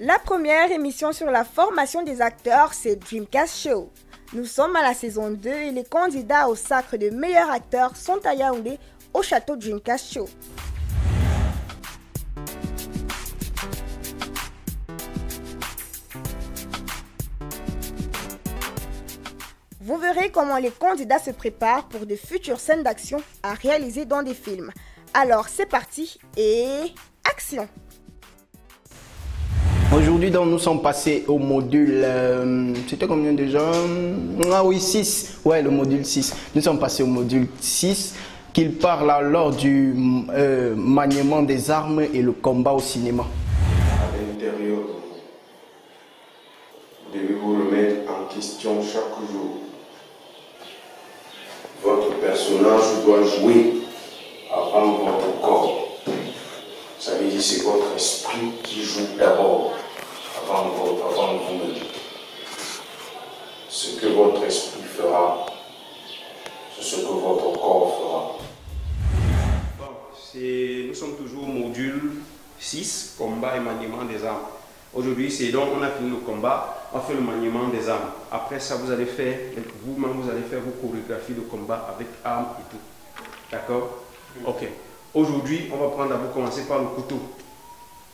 La première émission sur la formation des acteurs, c'est Dreamcast Show. Nous sommes à la saison 2 et les candidats au sacre de meilleur acteur sont à Yaoundé au château Dreamcast Show. Vous verrez comment les candidats se préparent pour de futures scènes d'action à réaliser dans des films. Alors c'est parti et action! Aujourd'hui, donc, nous sommes passés au module, c'était combien déjà? Ah oui, 6. Ouais, le module 6. Nous sommes passés au module 6, qu'il parle alors du maniement des armes et le combat au cinéma. À l'intérieur, vous devez vous remettre en question chaque jour. Votre personnage doit jouer avant votre corps. Ça veut dire que c'est votre esprit qui joue d'abord. Avant vous-même. Ce que votre esprit fera, c'est ce que votre corps fera. Nous sommes toujours au module 6, combat et maniement des armes. Aujourd'hui, c'est donc on a fini le combat, on fait le maniement des armes. Après ça, vous allez faire, vous-même, vous allez faire vos chorégraphies de combat avec armes et tout. D'accord? Ok. Aujourd'hui, on va prendre d'abord commencer par le couteau.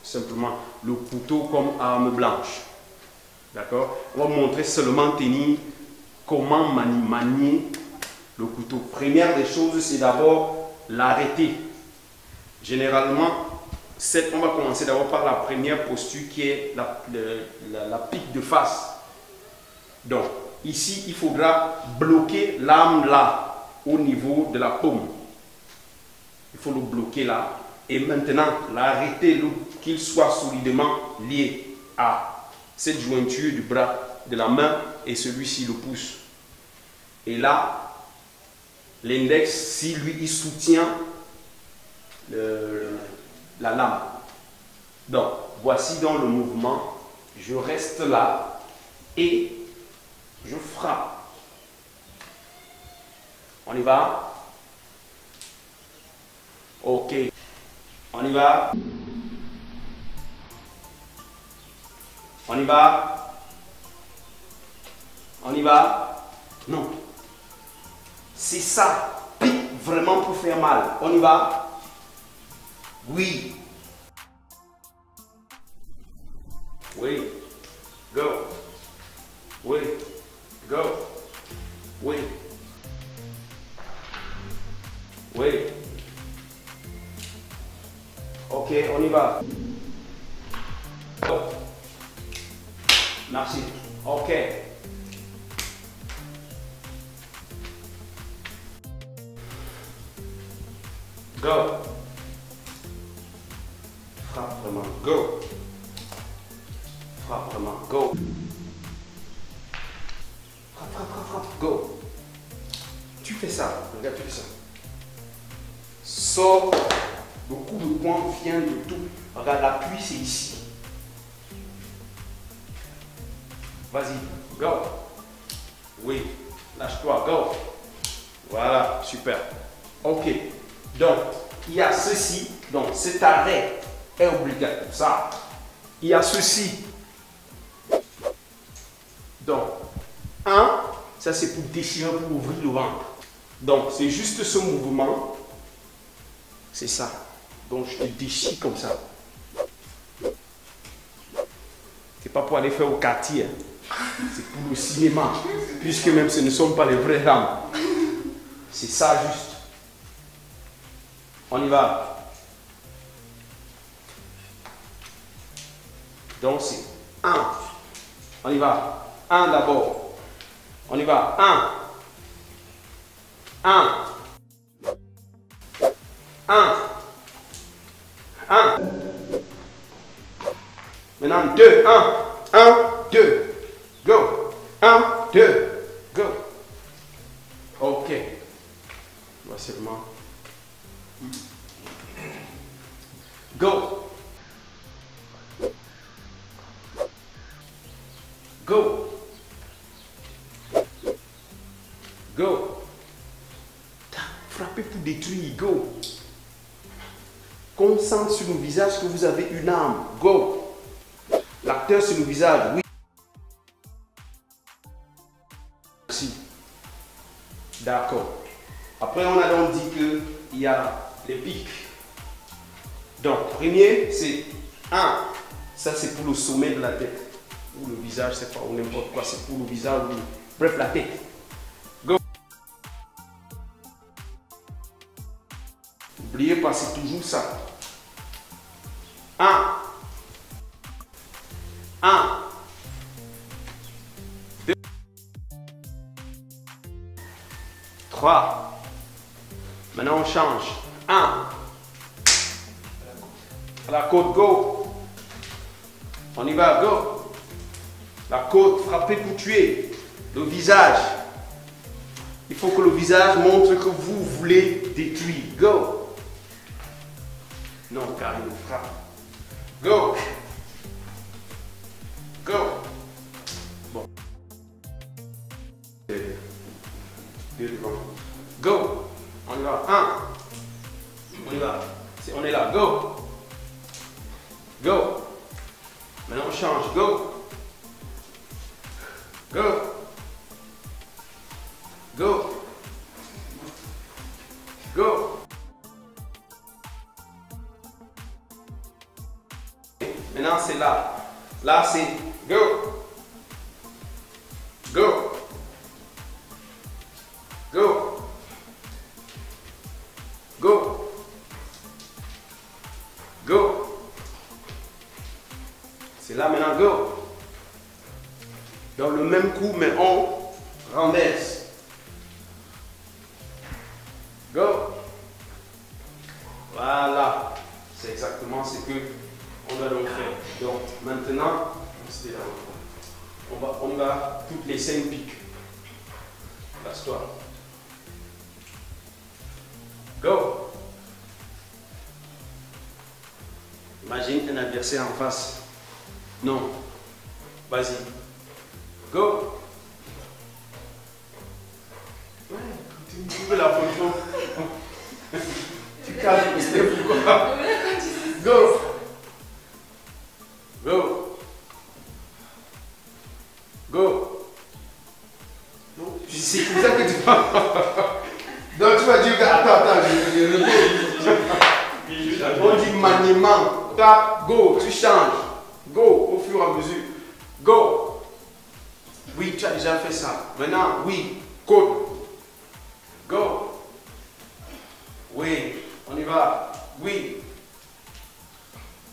Simplement le couteau comme arme blanche. D'accord? On va montrer seulement tenir comment manier le couteau. Première des choses, c'est d'abord l'arrêter. Généralement, on va commencer d'abord par la première posture qui est la pique de face. Donc, ici, il faudra bloquer l'arme là, au niveau de la paume. Il faut le bloquer là. Et maintenant, l'arrêter qu'il soit solidement lié à cette jointure du bras, de la main et celui-ci le pouce. Et là, l'index, si lui, il soutient la lame. Donc, voici dans le mouvement. Je reste là et je frappe. On y va? Ok. On y va? On y va? On y va? Non. C'est ça. Pique vraiment pour faire mal. On y va? Oui. Oui. Go. Oui. Go. Oui. Oui. Ok, on y va. Go. Merci. Ok. Go. Frappe vraiment. Go. Frappe vraiment. Go. Frappe, frappe, frappe, frappe. Go. Tu fais ça. Regarde, tu fais ça. Sors. Le coup de poing vient de tout. Regarde, l'appui, c'est ici. Vas-y, go. Oui, lâche-toi, go. Voilà, super. Ok. Donc, il y a ceci. Donc, cet arrêt est obligatoire. Ça. Il y a ceci. Donc, ça c'est pour déchirer, pour ouvrir le ventre. Donc, c'est juste ce mouvement. C'est ça. Donc, je te déchire comme ça. pas pour aller faire au quartier. C'est pour le cinéma. Puisque même ce ne sont pas les vraies rames. C'est ça juste. On y va. Donc c'est 1. On y va. 1 d'abord. On y va. 1. 1. 1. 1. Maintenant 2. 1. 1, 2. Go. 1, 2. Go. Ok. On va seulement. Go. Go. Go. Frappez pour détruire. Go. Concentre sur le visage que vous avez une arme. Go. L'acteur sur le visage. Oui. Merci. D'accord. Après, on a donc dit qu'il y a les pics. Donc, premier, c'est 1. Ça, c'est pour le sommet de la tête. Ou le visage, c'est pas, ou n'importe quoi, c'est pour le visage, ou, bref, la tête. Go. N'oubliez pas, c'est toujours ça. 1. 1. 2. 3. Maintenant, on change. 1. À la côte, go. On y va, go. La côte, frapper pour tuer. Le visage. Il faut que le visage montre que vous voulez détruire. Go. Non, car il frappe. Go. Go. Bon. Deux devant. Go. On y va. 1. On y va. On est là. Go. Go. Maintenant on change. Go. Go. Go. Go. Maintenant c'est là. Là c'est go. Go. Go. Go. Go. C'est là maintenant, go. Dans le même coup, mais on renverse. Go. Voilà. C'est exactement ce que on doit donc faire. Donc maintenant, on va toutes les 5 piques. Place-toi. Go. Imagine un adversaire en face. Non. Vas-y. Go. Ouais, tu trouves la photo. Tu calmes, c'était pourquoi. Go. Go. Go. C'est comme ça que tu vas. Donc tu vas dire, attends, on dit maniement. Tap, go, tu changes. Go, au fur et à mesure. Go. Oui, tu as déjà fait ça. Maintenant, oui, côte. Go. Oui, on y va. Oui.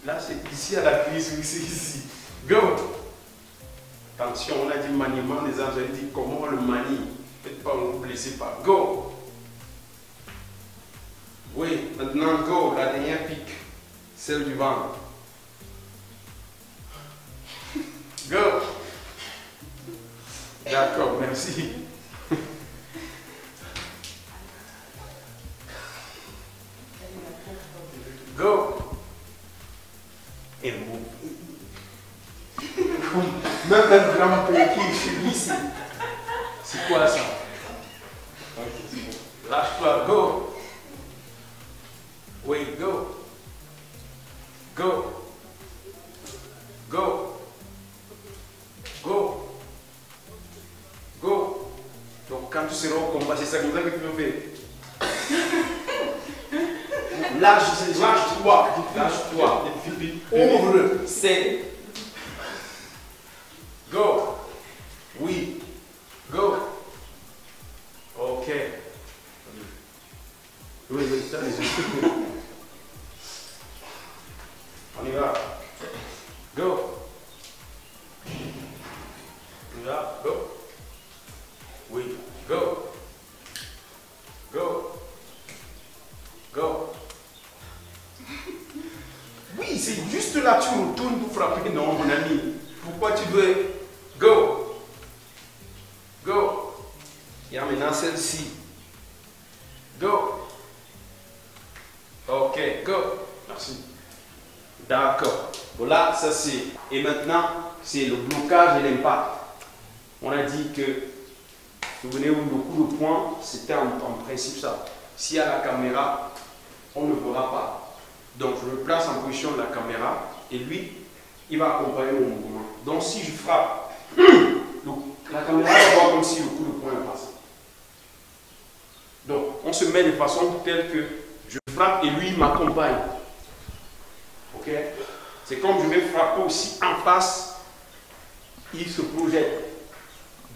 Là, c'est ici à la cuisse, oui, c'est ici. Go. Attention, on a dit maniement des armes, j'ai dit comment on le manie. Faites pas, vous blessez pas. Go. Oui, maintenant, go. La dernière pique, celle du ventre. Go. D'accord, merci. Go. Et bon. Même un grand petit chez lui ici. C'est quoi ça? Lâche-toi, go. Oui, go. Go. Go. Go. Go. Donc quand tu seras au combat, c'est ça que tu veux faire. Lâche-toi. Lâche-toi. Ouvre. C'est. Go. Oui. Go. Ok. Oui, ça, les on y va. Go. On y va. Go. Oui. Go. Go. Go. Oui, c'est juste là tu retournes pour frapper. Non, mon ami. Pourquoi tu veux? Go. Go. Il y a maintenant celle-ci. Go. Ok, go. Merci. D'accord. Voilà, ça c'est. Et maintenant, c'est le blocage et l'impact. On a dit que, souvenez-vous, le coup de poing, c'était en principe ça. S'il y a la caméra, on ne verra pas. Donc je me place en position de la caméra et lui, il va accompagner mon mouvement. Donc si je frappe, la caméra va voir comme si le coup de poing est passé. Donc on se met de façon telle que je frappe et lui m'accompagne. Ok? C'est comme je vais frapper aussi en face, il se projette.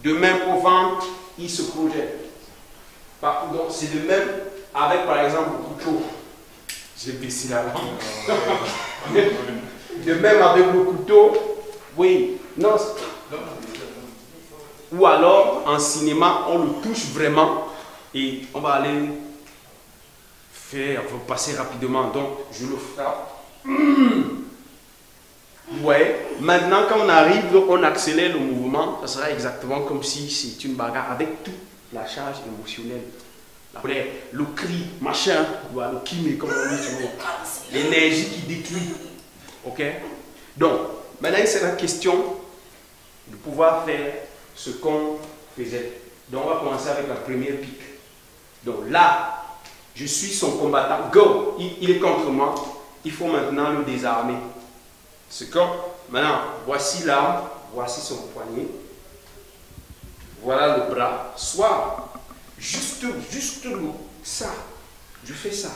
De même au ventre, il se projette. Donc c'est de même avec par exemple le couteau. J'ai baissé la langue. De même avec le couteau, oui, non. Ou alors en cinéma, on le touche vraiment et on va aller faire, on va passer rapidement. Donc je le frappe. Ouais, maintenant quand on arrive, on accélère le mouvement, ça sera exactement comme si c'est une bagarre avec toute la charge émotionnelle. La colère, le cri, machin, le kimé, comme on dit, l'énergie qui détruit. Ok? Donc, maintenant c'est la question de pouvoir faire ce qu'on faisait. Donc on va commencer avec la première pique. Donc là, je suis son combattant. Go! Il est contre moi. Il faut maintenant le désarmer. C'est comme, maintenant, voici l'arme, voici son poignet. Voilà le bras. Soit juste ça. Je fais ça.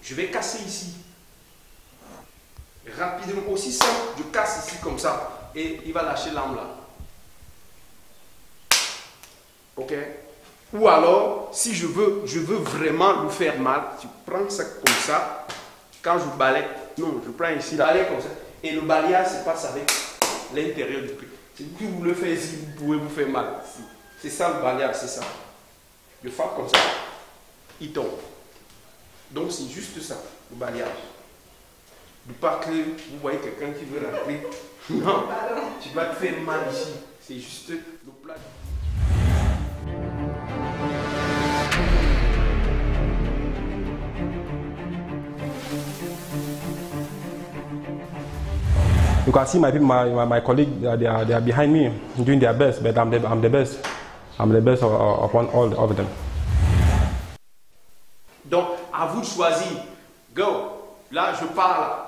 Je vais casser ici. Rapidement, aussi simple, je casse ici comme ça. Et il va lâcher l'arme là. Ok? Ou alors, si je veux vraiment lui faire mal, tu prends ça comme ça. Quand je balaye, non, je prends ici, là, comme ça. Et le balayage se passe avec l'intérieur du pied. Si vous le faites ici, vous pouvez vous faire mal. C'est ça le balayage, c'est ça. Je frappe comme ça, il tombe. Donc c'est juste ça, le balayage. Du pas que vous voyez quelqu'un qui veut rentrer. Non, tu vas te faire mal ici. C'est juste le plat. You can see my colleague, they are behind me doing their best, but I'm the best. I'm the best upon all of them. Donc, à vous de choisir. Go. Là, je parle.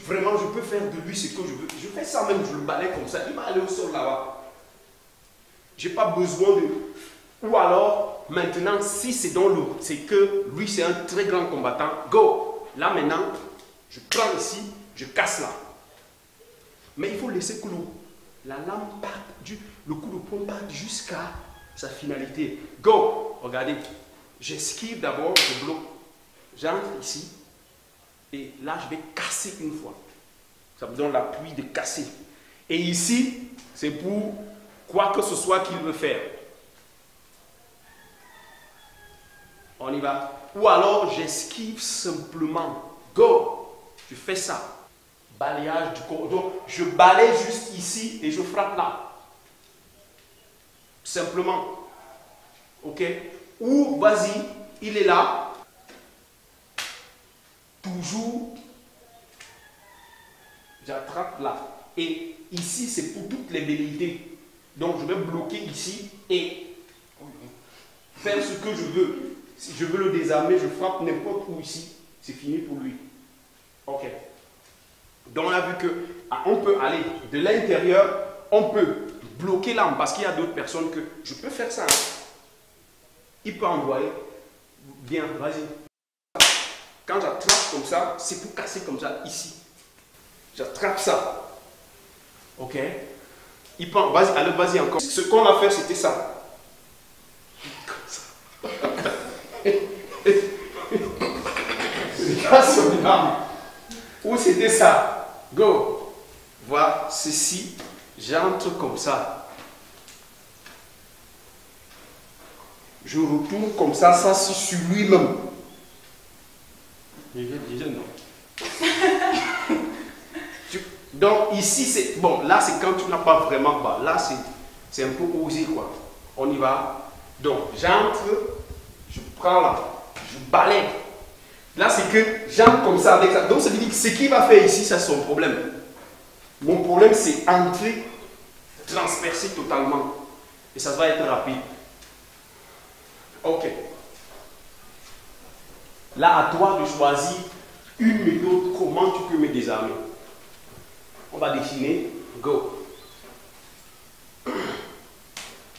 Vraiment, je peux faire de lui ce que je veux. Je fais ça même, je le balaye comme ça. Il va aller au sol là-bas. Je n'ai pas besoin de... Ou alors, maintenant, si c'est dans l'eau, c'est que lui, c'est un très grand combattant. Go. Là, maintenant, je prends ici, je casse là. Mais il faut laisser que la lame parte, le coup de poing parte jusqu'à sa finalité. Go. Regardez. J'esquive d'abord, je bloque. J'entre ici. Et là, je vais casser une fois. Ça me donne l'appui de casser. Et ici, c'est pour quoi que ce soit qu'il veut faire. On y va. Ou alors, j'esquive simplement. Go. Je fais ça. Balayage du corps. Donc, je balaye juste ici et je frappe là. Simplement. Ok? Ou, vas-y, il est là. Toujours, j'attrape là. Et ici, c'est pour toutes les velléités. Donc, je vais bloquer ici et faire ce que je veux. Si je veux le désarmer, je frappe n'importe où ici. C'est fini pour lui. Ok. Donc, on a vu qu'on peut aller de l'intérieur, on peut bloquer l'arme parce qu'il y a d'autres personnes que je peux faire ça. Il peut envoyer. Viens, vas-y. Quand j'attrape comme ça, c'est pour casser comme ça, ici. J'attrape ça. Ok? Il prend, vas-y, allez, vas-y encore. Ce qu'on a fait, c'était ça. Comme ça. Ou c'était ça. Go. Voilà, ceci. J'entre comme ça. Je retourne comme ça c'est sur lui-même. Déjà non. Donc ici c'est bon, là c'est quand tu n'as pas vraiment bas. Là c'est un peu osé quoi. On y va. Donc j'entre, je prends là, je balaye. Là c'est que j'entre comme ça avec ça. Donc ça veut dire que ce qu'il va faire ici, ça c'est son problème. Mon problème c'est entrer, transpercer totalement. Et ça va être rapide. Ok. Là, à toi de choisir une méthode, comment tu peux me désarmer. On va dessiner. Go.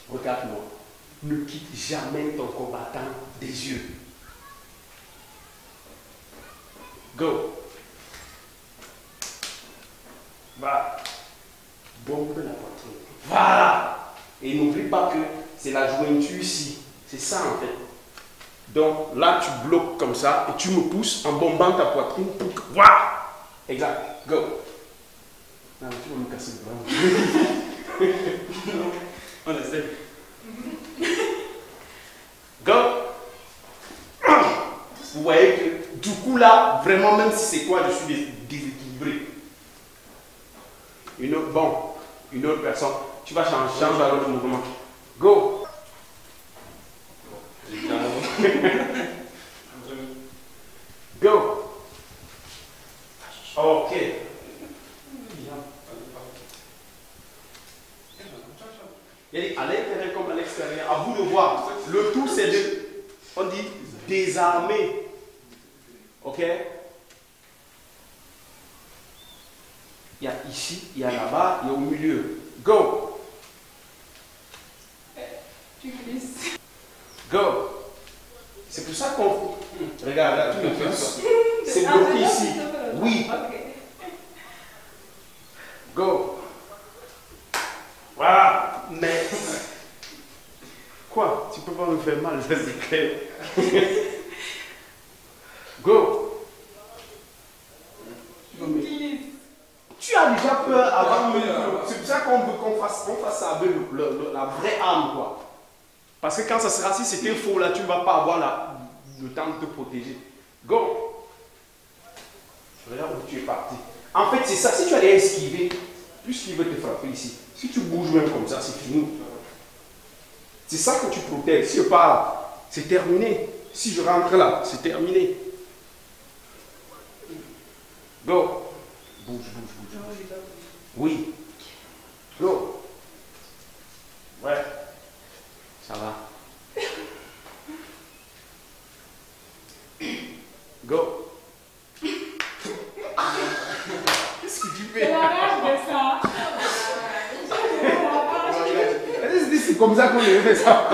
Regarde-moi. Ne quitte jamais ton combattant des yeux. Go. Voilà. Bombe la poitrine. Voilà. Et n'oublie pas que c'est la jointure ici. C'est ça en fait. Donc là, tu bloques comme ça et tu me pousses en bombant ta poitrine. Voilà. Exact. Go. Non, tu vas me casser le bras. On essaie. Go. Vous voyez que du coup là, vraiment, même si c'est toi, je suis déséquilibré. Une autre personne. Tu vas changer alors le mouvement. Go. Go. Ok. À l'intérieur comme à l'extérieur, à vous de voir. Le tout c'est de, on dit, désarmer. Ok. Il y a ici, il y a là-bas, il y a au milieu. Go. Tu glisses. Go. C'est pour ça qu'on... Regarde, là, tu me fais. C'est bloqué ici. Oui. Go. Voilà. Mais... Quoi? Tu peux pas me faire mal, c'est clair. Go. Tu as déjà peur avant... C'est pour ça qu'on veut qu'on fasse ça avec la vraie arme, quoi. Parce que quand ça sera, si c'était faux, là, tu ne vas pas avoir le temps de te protéger. Go! Regarde où tu es parti. En fait, c'est ça. Si tu allais esquiver, puisqu'il veut te frapper ici, si tu bouges même comme ça, c'est fini. C'est ça que tu protèges. Si je pars, c'est terminé. Si je rentre là, c'est terminé. Go! Bouge, bouge, bouge. Oui. Go! Ouais. Ça va. Go. Qu'est-ce que tu fais? C'est la rage de ça. C'est comme ça qu'on fait ça.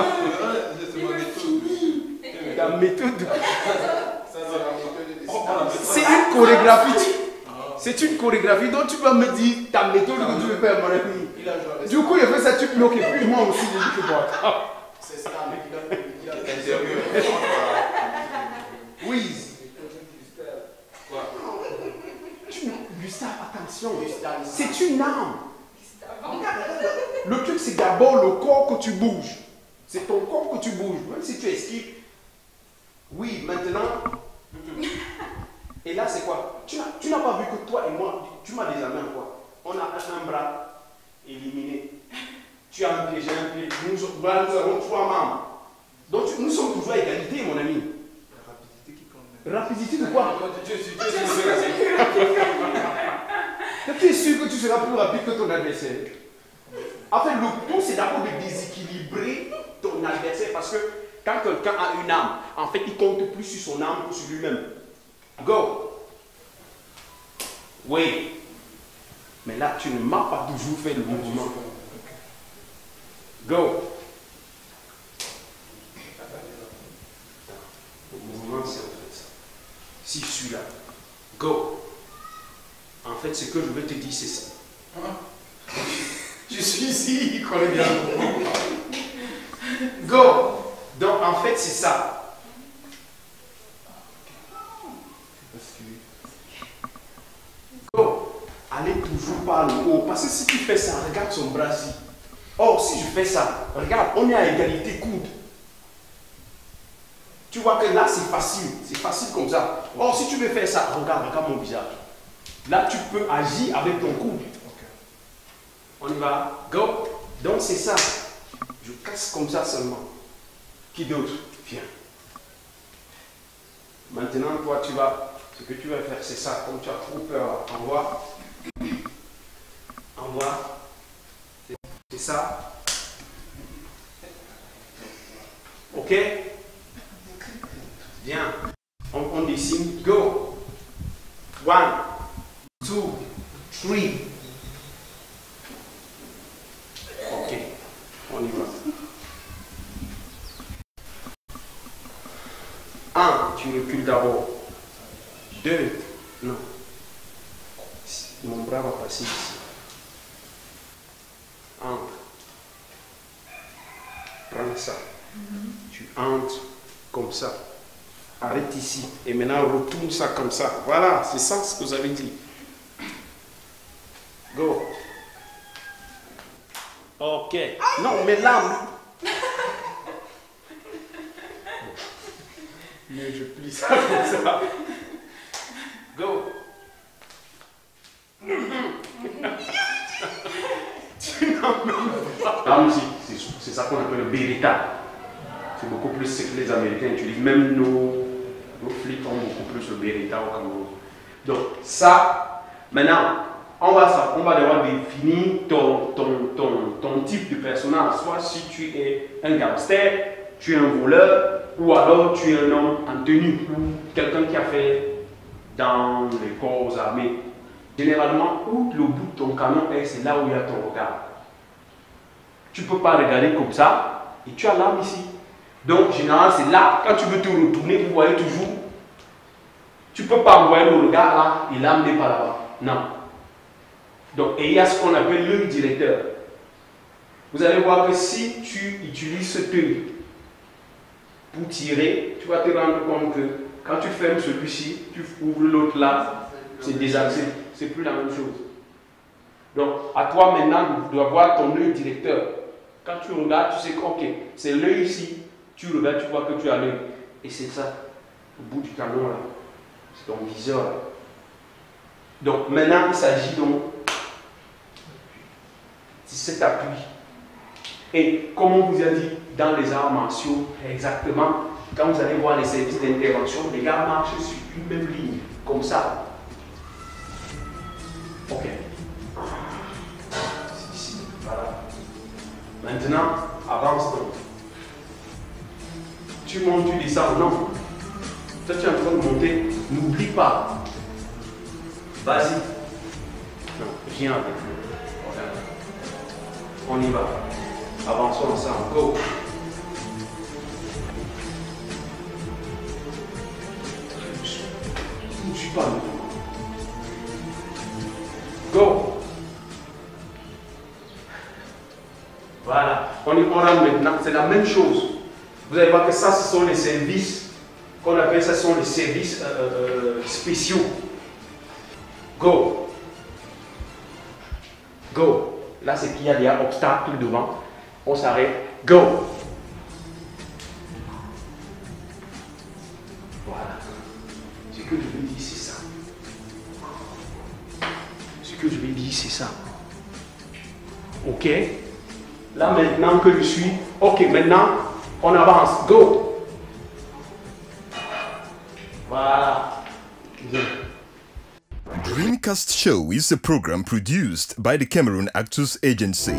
Ta méthode. C'est une chorégraphie. C'est une chorégraphie dont tu vas me dire ta méthode que tu veux faire, mon ami. Du coup, il fait ça, tu bloques et puis moi aussi, je dis que moi. C'est ça, il a l'intérieur. Oui. Gustave, attention. C'est une arme. Le truc, c'est d'abord le corps que tu bouges. C'est ton corps que tu bouges. Même si tu esquives. Oui, maintenant. Et là, c'est quoi? Tu n'as pas vu que toi et moi, tu m'as désarmé en quoi? On a un bras éliminé. Tu as un pied, j'ai un pied. Nous avons 3 membres. Donc nous sommes toujours à égalité, mon ami. La rapidité qui compte. Rapidité de quoi? Tu es sûr que tu seras plus rapide que ton adversaire? En fait, le tout, c'est d'abord de déséquilibrer ton adversaire. Parce que quand quelqu'un a une arme, en fait, il compte plus sur son arme que sur lui-même. Go! Oui. Mais là, tu ne m'as pas toujours fait le mouvement. Go! Le mouvement, c'est en fait ça. Si je suis là, go! En fait, ce que je veux te dire, c'est ça. Je suis ici, il connaît bien. Go! Donc, en fait, c'est ça. Go! Allez toujours par le haut. Parce que si tu fais ça, regarde son bras ici. Or, si je fais ça, regarde, on est à égalité coude. Tu vois que là, c'est facile comme ça. Or, si tu veux faire ça, regarde mon visage. Là, tu peux agir avec ton coude. On y va. Go! Donc, c'est ça. Je casse comme ça seulement. Qui d'autre? Viens. Maintenant, toi, ce que tu vas faire, c'est ça. Comme tu as trop peur, envoie. Envoie. C'est ça. Ok? Bien. On dessine. Go. 1, 2, 3. Ok. On y va. 1, tu recules d'abord. 2, non. Mon bras va passer ici. Entre. Prends ça. Tu entres comme ça. Arrête ici. Et maintenant, retourne ça comme ça. Voilà, c'est ça ce que vous avez dit. Go. Ok. Non, mais là... Mais je plie ça comme ça. Go. Là aussi, c'est ça qu'on appelle le beretta. C'est beaucoup plus ce que les Américains utilisent. Même nos flics ont beaucoup plus le beretta au Cameroun. Donc ça, maintenant, on va devoir définir ton type de personnage. Soit si tu es un gangster, tu es un voleur, ou alors tu es un homme en tenue. Quelqu'un qui a fait dans les corps armés. Généralement, où le bout de ton canon est, c'est là où il y a ton regard. Tu ne peux pas regarder comme ça, et tu as l'arme ici. Donc, généralement, c'est là, quand tu veux te retourner, vous voyez toujours, tu ne peux pas envoyer le regard là, et l'arme n'est pas là-bas. Non. Donc, et il y a ce qu'on appelle l'œil directeur. Vous allez voir que si tu utilises cet œil pour tirer, tu vas te rendre compte que quand tu fermes celui-ci, tu ouvres l'autre là, c'est désaxé, c'est plus la même chose. Donc, à toi maintenant de voir ton œil directeur. Quand tu regardes, tu sais que ok, c'est l'œil ici, tu regardes, tu vois que tu as l'œil. Et c'est ça, au bout du canon là, c'est ton viseur là. Donc maintenant, il s'agit donc de cet appui. Et comme on vous a dit dans les arts martiaux, exactement, quand vous allez voir les services d'intervention, les gars marchent sur une même ligne, comme ça. Ok. C'est ici. Voilà. Maintenant, avance donc. Tu montes, tu descends, non. Toi, tu es en train de monter, n'oublie pas. Vas-y. Non, viens avec nous. Regarde. On y va. Avançons ensemble. Go. Je ne suis pas loin. Go. Voilà. On y rentre maintenant. C'est la même chose. Vous allez voir que ça, ce sont les services qu'on appelle, ça sont les services spéciaux. Go. Go. Là, c'est qu'il y a des obstacles devant. On s'arrête. Go. Voilà. Ce que je vais dire, c'est ça. Ce que je vais dire, c'est ça. Ok. Là, maintenant que je suis... Ok, maintenant, on avance. Go. Voilà. Bien. Dreamcast Show is a program produced by the Cameroon Actors Agency.